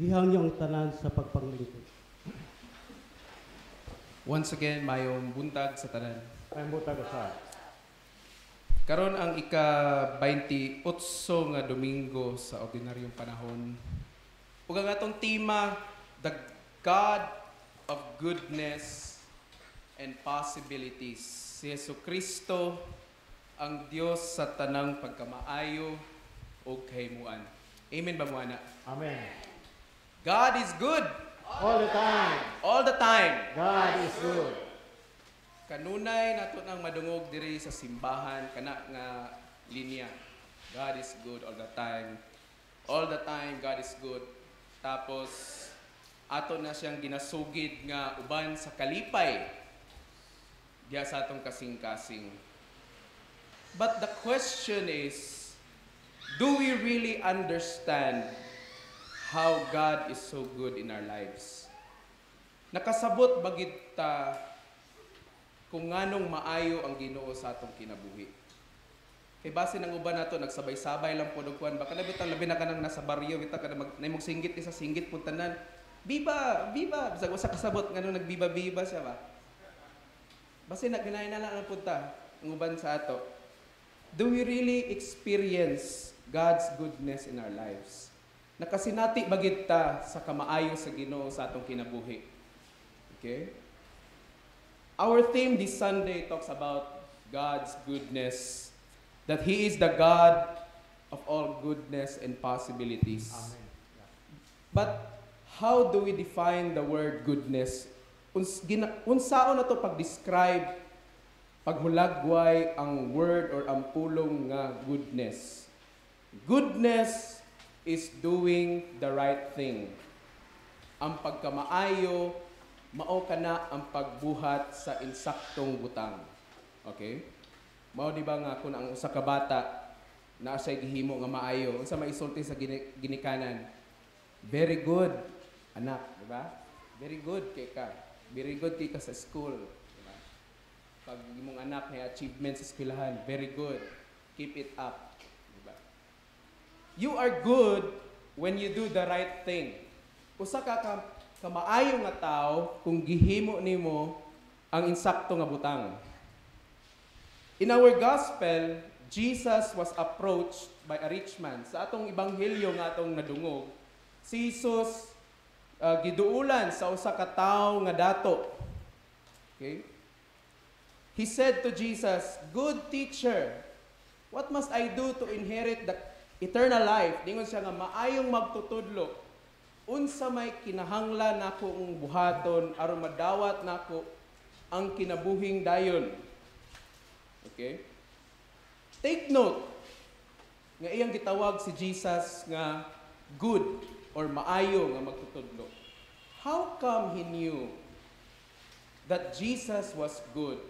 Ihaw niyong tanan sa pagpanglingkod. Once again, mayong buntag sa tanan. May butag sa Karon ang ika-28 nga Domingo sa ordinaryong panahon. Ug ang atong tema, the God of goodness and possibilities. Si HESUKRISTO, ang Dios sa tanang pagkamaayo o kahimuan. Amen ba mo ana? Amen. God is good All the time, all the time. God is good. Kanunay nato nang madungog diri sa simbahan kana nga linya. God is good all the time. All the time God is good. Tapos ato na siyang ginasugid nga uban sa kalipay diya sa atong kasing-kasing. But the question is, do we really understand how God is so good in our lives? Nakasabot ba gid ta kung nganong maayo ang Ginoo sa atong kinabuhi? Kay base nang uban nato nagsabay-sabay lang pod og kuan baka na bitang labi na kanang nasa baryo bita ka na naimong singgit isa singgit pud tanan. Biba, biba, bisag usa kasabot nganong nagbiba-biba siya ba? Base na ginaay na lang pud ta ang uban sa ato. Do we really experience God's goodness in our lives? Nakasinati ba gid ta sa kamaayo sa Ginoo sa atong kinabuhi? Okay? Our theme this Sunday talks about God's goodness, that He is the God of all goodness and possibilities. Amen. But how do we define the word goodness? Unsaon na to pag-describe, paghulagway ang word or ang pulong nga goodness? Goodness is doing the right thing. Ang pagkamaayo, mao kana ang pagbuhat sa insaktong butang. Okay? Mao di ba nga kung ang usa ka bata naa siya gihimo nga maayo, unsa maisulti sa ginikanan? Very good, anak, di ba? Very good kay ka. Very good kay ka sa school, di ba? Pag imong anak may achievements sa eskwelahan, very good. Keep it up, di ba? You are good when you do the right thing. Usa ka kamaayo nga tao kung gihimo nimo ang insakto nga butang. In our gospel, Jesus was approached by a rich man. Sa atong ebanghelyo nga atong nadungog, si Jesus giduulan sa usa ka tawo nga dato. Okay? He said to Jesus, "Good teacher, what must I do to inherit the eternal life?" Dingon siya nga maayong magtutudlo. Unsa may kinahanglan nako ang buhaton aron madawat nako ang kinabuhing dayon. Okay? Take note nga iyang gitawag si Jesus nga good or maayo nga magtutudlo. How come he knew that Jesus was good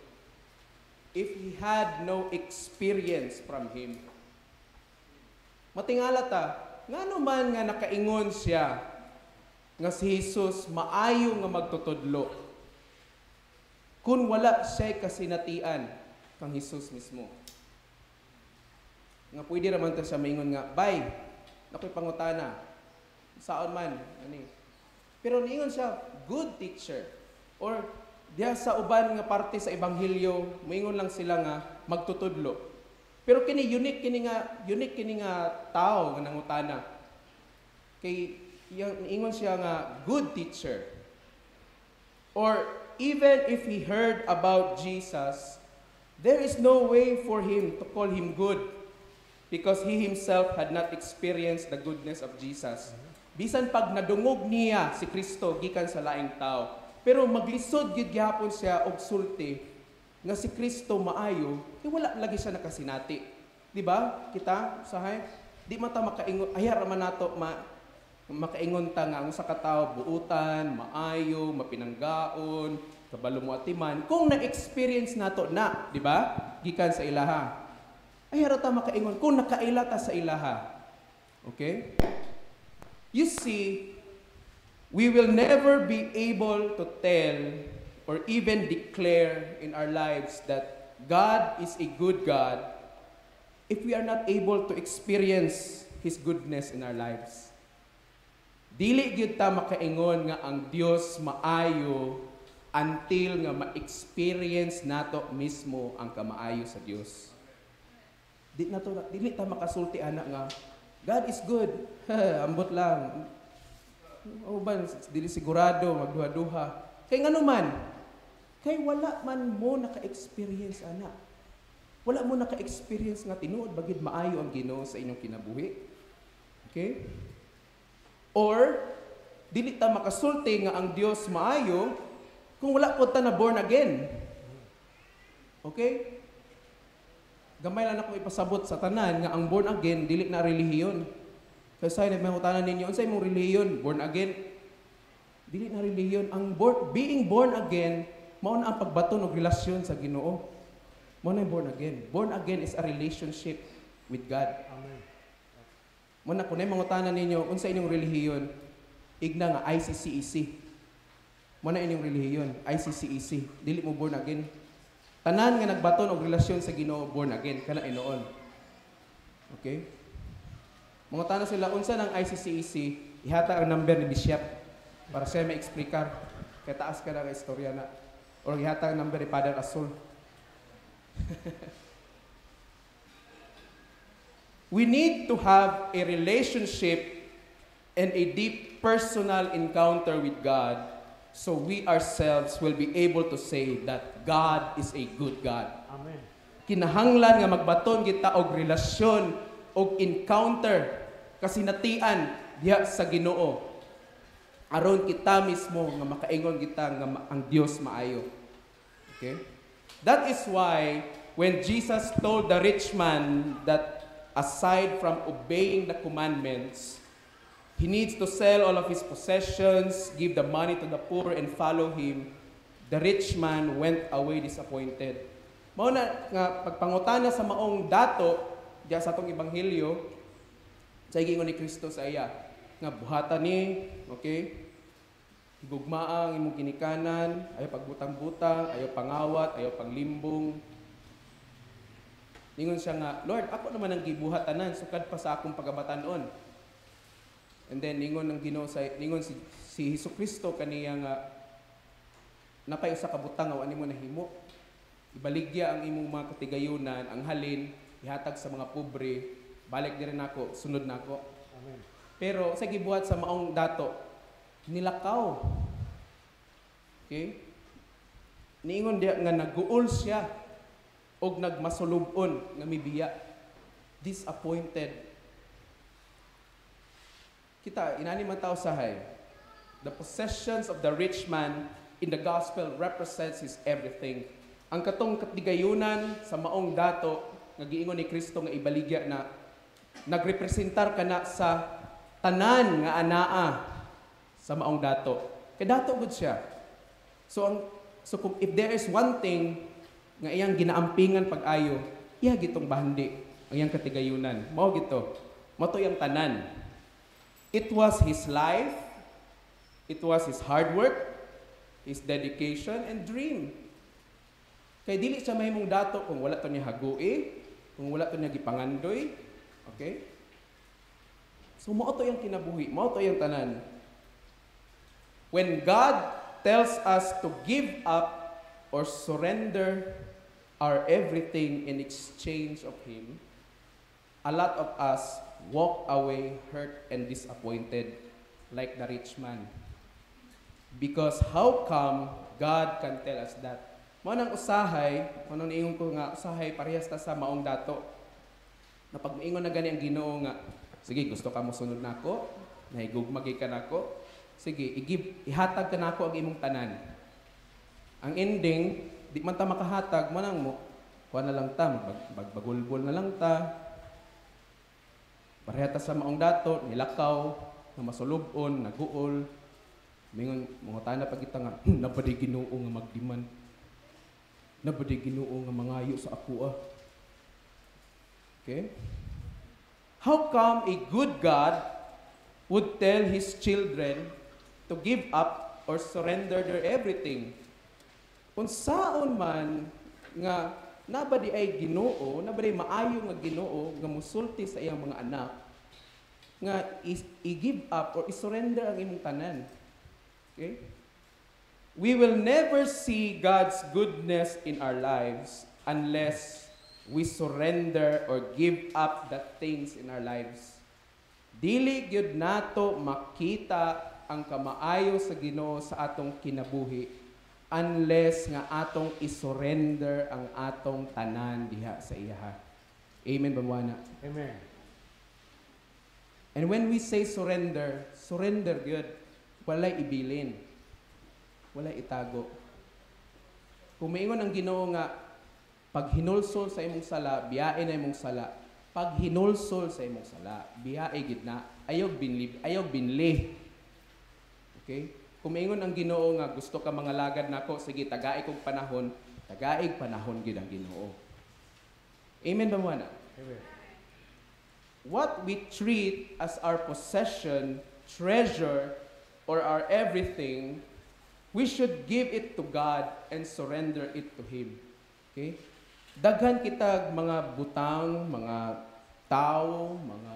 if he had no experience from him? Matingala ta, ngano man nga nakaingon siya nga si Jesus maayo nga magtutudlo kung wala siya kasinatian kang Jesus mismo. Nga pwede raman ta siya maingon nga, "Bay, nakoy pangutana." Saon man, ani. Pero niingon siya, "Good teacher." Or diya sa uban nga parte sa ebanghelyo, moingon lang sila nga magtutudlo. Pero kini unique kini nga tao nga nangutana. Kay yang ingon siya nga good teacher. Or even if he heard about Jesus, there is no way for him to call him good because he himself had not experienced the goodness of Jesus. Bisan pag nadungog niya si Kristo gikan sa laing tao, pero maglisod gid gyapon siya og sulti nga si Kristo maayo, wala lagi siya nakasinati. Di ba? Kita usahay, di man ta makaingon, ayar man nato makaingon ta nga ang usa ka tawo buutan, maayo, mapinanggaon, kabalo mo atiman kung na-experience nato na, di ba? Gikan sa ilaha. Ayar ta makaingon kung nakaila ta sa ilaha. Okay? You see, we will never be able to tell or even declare in our lives that God is a good God if we are not able to experience His goodness in our lives. Dili gyud ta makaingon nga ang Dios maayo until nga ma-experience nato mismo ang kamaayo sa Dios. Dili ta makasulti ana nga God is good. Ambot lang. O ba, dili sigurado magduha-duha. Kay ngano man? Kay wala man mo naka-experience ana. Wala mo naka-experience nga tinuod bagid maayo ang Ginoo sa inyong kinabuhi. Okay? Or dili ta makasulti nga ang Dios maayo kung wala po ta na born again. Okay? Gamay lang ako ipasabot sa tanan nga ang born again dili na relihiyon. Kasi may hutanan ninyo, unsay mong relihiyon? Born again? Dili na relihiyon. Ang being born again, mao na ang pagbaton og relasyon sa Ginoo. Mao na born again. Born again is a relationship with God. Amen. Mao na kunay mangutanan ninyo, unsay inyong relihiyon? Igna nga ICCEC. Mao na inyong relihiyon, ICCEC. Dili mo born again. Tanan nga nagbaton og relasyon sa Ginoo born again kana inoon. Okay? Mga tanong sila unsa ng ICCEC, ihata ang number ni Bishop para siya may explicar kay taas ka na nga istorya na or ihata ang number ni Father Azul. We need to have a relationship and a deep personal encounter with God so we ourselves will be able to say that God is a good God. Amen. Kinahanglan nga magbaton kita og relasyon og encounter kasinatian diha sa Ginoo aron kita mismo nga makaingon kita nga ang Dios maayo. Okay? That is why when Jesus told the rich man that aside from obeying the commandments, he needs to sell all of his possessions, give the money to the poor, and follow him, the rich man went away disappointed. Mao na nga pagpangutana sa maong dato diya sa atong ebanghelyo, sa giingon ni Kristo sa iya nga buhatan ni, okay? Higugmaa ang imong ginikanan, ayaw pagbutang-butang, ayaw pangawat, ayaw panglimbong. Ningon siya nga, Lord, ako naman ang gibuhatanan sukad pa sa akong pagabatanon. And then ningon ang Ginoo sa ningon si HESUKRISTO kaniya nga napay usa ka butang nga ani mo nahimo. Ibaligya ang imong mga katigayunan, ang halin ihatag sa mga pobre. Balik din ako, sunod na ako. Amen. Pero sa gibuhat sa maong dato, nilakaw. Okay? Niingon diya nga naguol siya og nagmasulubon nga mibiya. Disappointed. Kita, inani man tao sahay. The possessions of the rich man in the gospel represents his everything. Ang katong katigayunan sa maong dato nga giingon ni Kristo nga ibaligya na nagrepresentar ka na sa tanan nga anaa sa maong dato. Kay dato gud siya. So if there is one thing nga iyang ginaampingan pag-ayo, iya gitong bahandi ang iyang katigayunan. Mao gito. Mao to iyang tanan. It was his life, it was his hard work, his dedication and dream. Kay dili siya mahimong dato kung wala to niya hagui, kung wala to niya gipangandoy. Okay? So, mao to yung kinabuhi. Mao to yung tanan. When God tells us to give up or surrender our everything in exchange of Him, a lot of us walk away hurt and disappointed like the rich man. Because how come God can tell us that? Mao nang usahay, mao nang niingon ko nga usahay parehas ta sa maong dato. Na pag maingon na gani ang Ginoo nga, sige, gusto ka mo sunod nako, nahigugmagay ka nako, sige, ihatag ka nako ang imong tanan. Ang ending, di man ta makahatag, manang mo, kuha na lang ta, bagbagulbol na lang ta. Parehata sa maong dato, nilakaw, na masulubon, naguol. Mingon, mga tana pag kita nga, nabadi Ginoo nga magdiman. Nabadi Ginoo nga mangayo sa ako ah. Okay? How come a good God would tell His children to give up or surrender their everything? Kung saon man nga nabadi ay Ginoo, nabadi maayo nga Ginoo nga musulti sa iyang mga anak, nga i-give up or i-surrender ang imong tanan. Okay? We will never see God's goodness in our lives unless we surrender or give up the things in our lives. Dili gyud nato makita ang kamaayo sa Ginoo sa atong kinabuhi unless nga atong i-surrender ang atong tanan diha sa iya. Amen ba mo ana? Amen. And when we say surrender, surrender gyud. Walay ibilin. Walay itago. Kung maingon ang Ginoo nga pag hinulsol sa imong sala, biyae na imong sala. Pag hinulsol sa imong sala, biyae gid na. Ayog binli. Okay? Kung maingon ang Ginoo nga gusto ka mga lagad nako, sige tagaig kog panahon, tagaig panahon gid ang Ginoo. Amen ba mo ana? Amen. What we treat as our possession, treasure, or our everything, we should give it to God and surrender it to Him. Okay? Daghan kita mga butang, mga tao, mga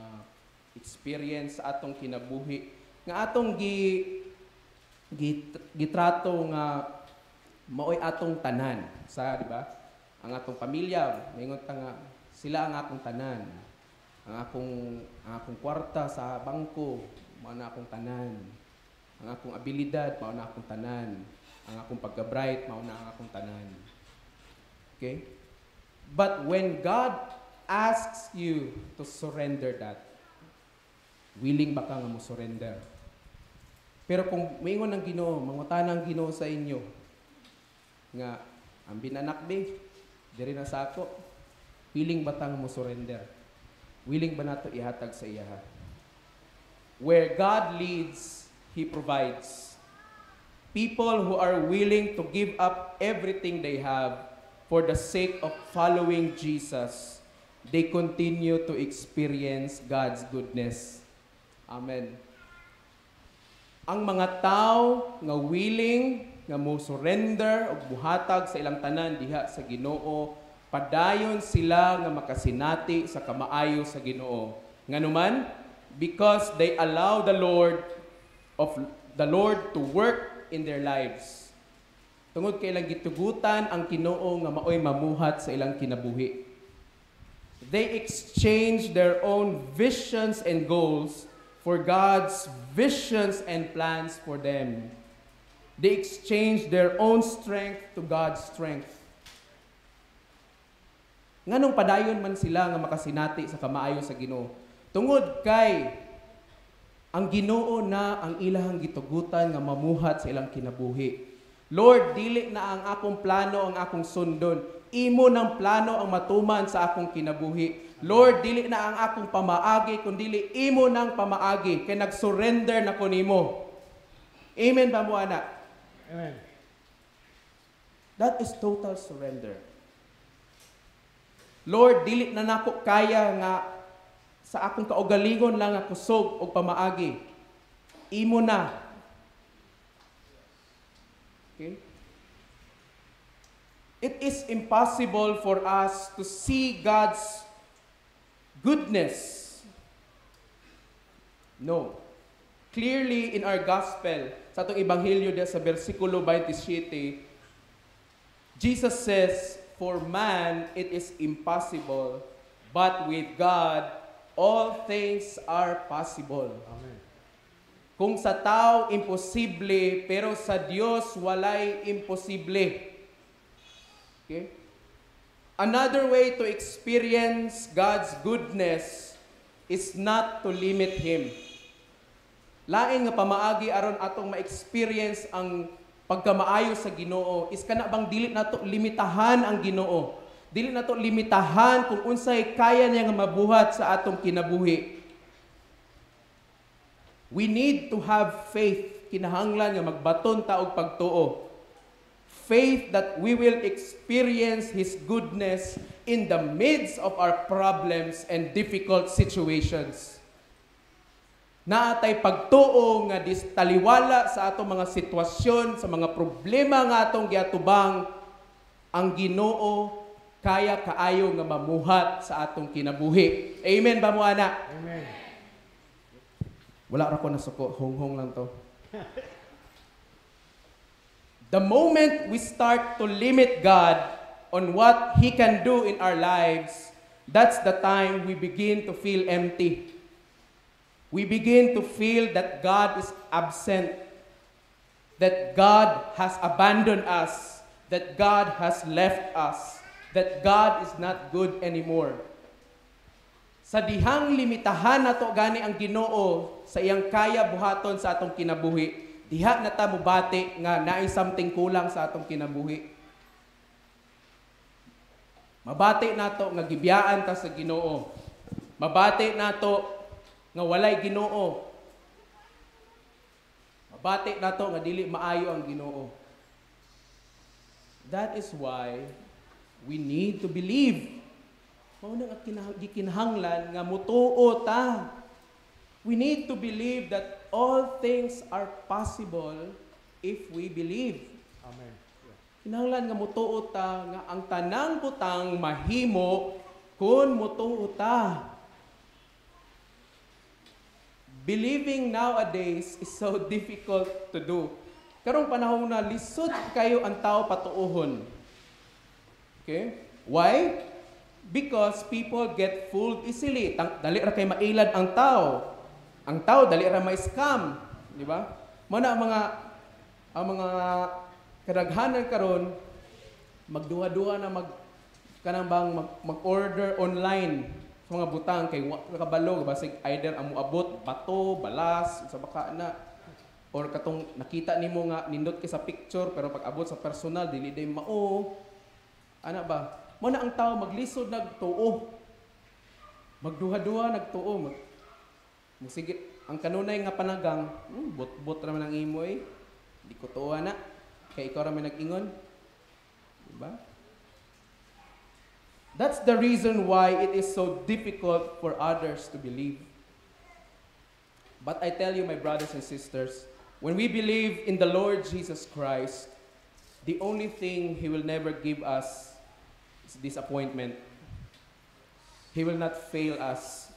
experience sa atong kinabuhi nga atong gitrato nga maoy atong tanan sa, di ba? Ang atong pamilya, maingon ta nga sila ang akong tanan. Ang akong kwarta sa bangko, mao na akong tanan. Ang akong abilidad, mao na akong tanan. Ang akong pagka-bright, mao na ang akong tanan. Okay? But when God asks you to surrender that, willing ba ka nga mo surrender? Pero kung maingon ng Ginoo, mangutanang Ginoo sa inyo, nga, ang binanakbe, diri na sa ako, willing ba ta nga mo surrender? Willing ba nato ihatag sa iya? Where God leads, He provides. People who are willing to give up everything they have for the sake of following Jesus, they continue to experience God's goodness. Amen. Ang mga tao nga willing nga mo surrender o buhatag sa ilang tanan diha sa Ginoo, padayon sila nga makasinati sa kamaayo sa Ginoo. Nganuman, because they allow the Lord to work in their lives. Tungod kay ilang gitugutan ang Ginoo nga maoy mamuhat sa ilang kinabuhi. They exchange their own visions and goals for God's visions and plans for them. They exchange their own strength to God's strength. Nganong padayon man sila nga makasinati sa kamaayo sa Ginoo? Tungod kay ang Ginoo na ang ilahang gitugutan nga mamuhat sa ilang kinabuhi. Lord, dili na ang akong plano ang akong sundon. Imo ng plano ang matuman sa akong kinabuhi. Lord, dili na ang akong pamaagi, kundi imo ng pamaagi. Kay nag-surrender na ko nimo. Amen ba mo, anak? Amen. That is total surrender. Lord, dili na nako kaya nga sa akong kaugalingon lang nga kusog o pamaagi. Imo na. Okay? It is impossible for us to see God's goodness. No. Clearly in our gospel, sa itong ebanghelyo sa versikulo 27, Jesus says, "For man it is impossible, but with God all things are possible." Amen. Kung sa tao imposible, pero sa Dios walay imposible. Okay? Another way to experience God's goodness is not to limit Him. Lain nga pamaagi aron atong ma-experience ang pagkamaayo sa Ginoo is kana bang dili nato limitahan ang Ginoo. Dili nato limitahan kung unsay kaya niya nga mabuhat sa atong kinabuhi. We need to have faith. Kinahanglan nga magbaton ta og pagtuo. Faith that we will experience His goodness in the midst of our problems and difficult situations. Naatay pagtuo nga taliwala sa atong mga sitwasyon, sa mga problema nga atong giatubang, ang Ginoo kaya kaayo nga mamuhat sa atong kinabuhi. Amen ba mo, anak? Amen. Wala ra ko nasuko, hong-hong lang to. The moment we start to limit God on what He can do in our lives, that's the time we begin to feel empty. We begin to feel that God is absent, that God has abandoned us, that God has left us, that God is not good anymore. Sa dihang limitahan na to gani ang Ginoo sa iyang kaya buhaton sa atong kinabuhi, diha na ta mubati nga naay something kulang sa atong kinabuhi. Mabati nato nga gibiyaan ta sa Ginoo. Mabati nato nga walay Ginoo. Mabati nato nga dili maayo ang Ginoo. That is why we need to believe. Mao nang gikinahanglan nga mutuo ta. We need to believe that all things are possible if we believe. Amen. Kinahanglan nga mutuo ta nga ang tanang butang mahimo kun mutuo ta. Believing nowadays is so difficult to do. Karong panahon na lisod kayo ang tao patuohon. Okay? Why? Because people get fooled easily. Dali ra kay mailad ang tao. Ang tao dali ra ma-scam, di ba? Mao na ang mga kadaghanan karon magduha-duha na mag-order online sa mga butang kay kabalo basig either amo abot bato, balas sa baka na or katong nakita nimo nga nindot kay sa picture pero pag abot sa personal dili day mao. Ana ba? Mao na ang tao maglisod nagtuo. Magduha-duha nagtuo. Sige, ang kanunay nga panagang, bot-bot raman ang imo eh. Di ko tuwa na. Kaya ikaw raman nag-ingon. Diba? That's the reason why it is so difficult for others to believe. But I tell you, my brothers and sisters, when we believe in the Lord Jesus Christ, the only thing He will never give us is disappointment. He will not fail us.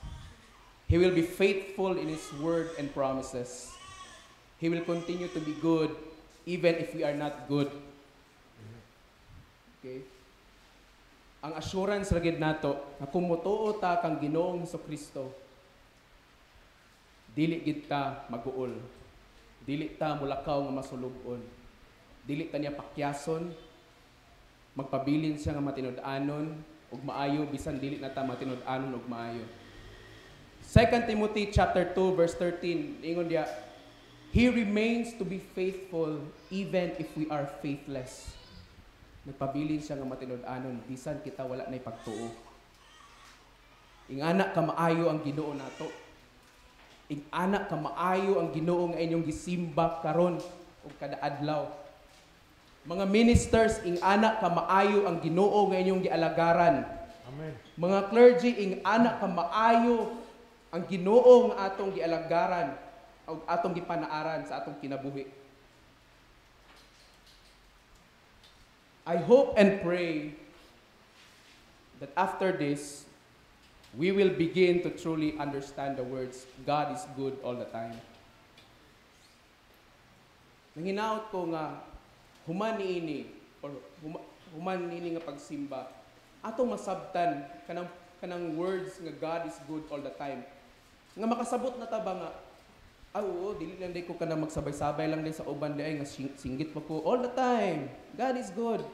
He will be faithful in His word and promises. He will continue to be good even if we are not good. Okay? Ang assurance ragid nato na kung mutuo ta kang Ginoong HESUKRISTO, dili gid ta maguol. Dili ta mulakaw nga masulubon. Dili ta niya pakyason. Magpabilin siya nga matinud-anon ug maayo bisan dili na ta matinud-anon ug maayo. 2 Timothy chapter 2 verse 13 ingon dia, He remains to be faithful even if we are faithless. Nagpabilin siya nga matinud-anon bisan kita wala nay pagtuo. Ingana ka maayo ang Ginoo nato. Ingana ka maayo ang Ginoo nga inyong gisimba karon ug kada adlaw. Mga ministers, ingana ka maayo ang Ginoo nga inyong gialagaran. Amen. Mga clergy, ingana ka maayo ang Ginoo nga atong gialagaran o atong gipanaaran sa atong kinabuhi. I hope and pray that after this, we will begin to truly understand the words, God is good all the time. Nanginaot ko nga, human niini nga pagsimba, atong masabtan kanang words nga God is good all the time. Nga makasabot na ta ba nga, oo, dili lang day ko kanang magsabay-sabay lang day sa uban day nga singgit pa ko all the time. God is good.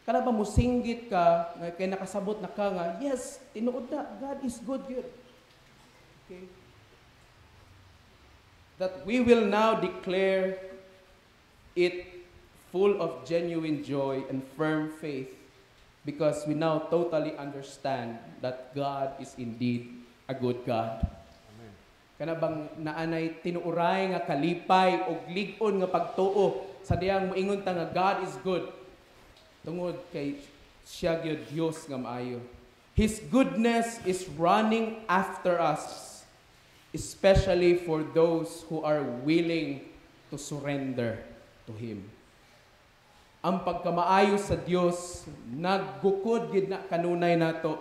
Kana ba mo singgit ka nga kay nakasabot na ka nga, yes, tinuod na, God is good yun. Okay? That we will now declare it full of genuine joy and firm faith because we now totally understand that God is indeed a good God. Amen. Kana bang naanay tinuuray nga kalipay o lig-on nga pagtuo sa diyang moingon ta nga God is good. Tungod kay siya gyud Dios nga maayo. His goodness is running after us, especially for those who are willing to surrender to Him. Ang pagkamaayo sa Dios naggukod gid na kanunay nato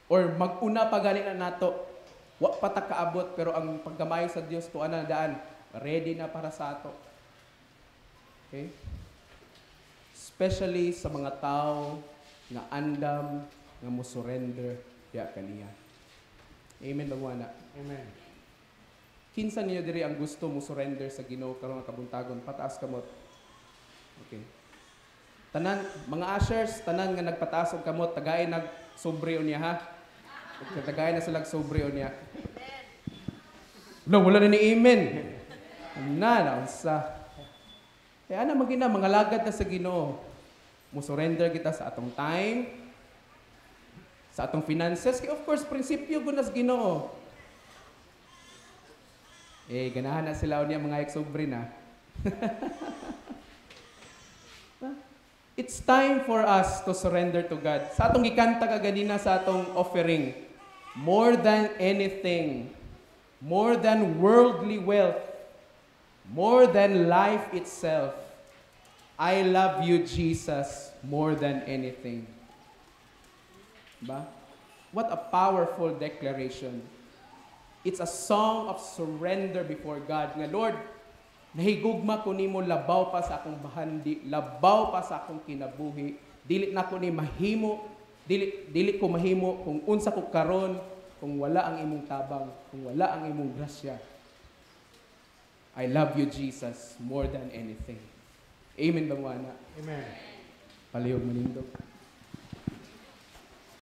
or mag-una pa gani na nato Wa pa ta kaabot, pero ang pagkamayo sa Dios tuwa na daan, ready na para sa ato. Okay? Especially sa mga tao nga andam nga mo surrender ya kaniya. Amen ba mo ana? Amen. Kinsa niyo diri ang gusto mo surrender sa Ginoo karon nga kabuntagon? Pataas kamot. Okay. Tanan mga ushers, tanan nga nagpataas og kamot, tagay nag sobre unya ha. Tagay na sila sobre unya. No, wala na ni amen. Na unsa. Kaya ana magina mga lagad na sa Ginoo. Mo surrender kita sa atong time, sa atong finances, kay of course prinsipyo gud nas Ginoo. Ganahan na sila niya mga eksobre na. It's time for us to surrender to God. Sa atong gikanta kaganina sa atong offering, more than anything, more than worldly wealth, more than life itself, I love you, Jesus, more than anything. Ba? What a powerful declaration. It's a song of surrender before God. Nga, Lord, nahigugma ko nimo labaw pa sa akong bahandi, labaw pa sa akong kinabuhi. Dili na ko ni mahimo, dili ko mahimo kung unsa ko karon, kung wala ang imong tabang, kung wala ang imong grasya. I love you, Jesus, more than anything. Amen ba mo ana? Amen. Palihog manindog.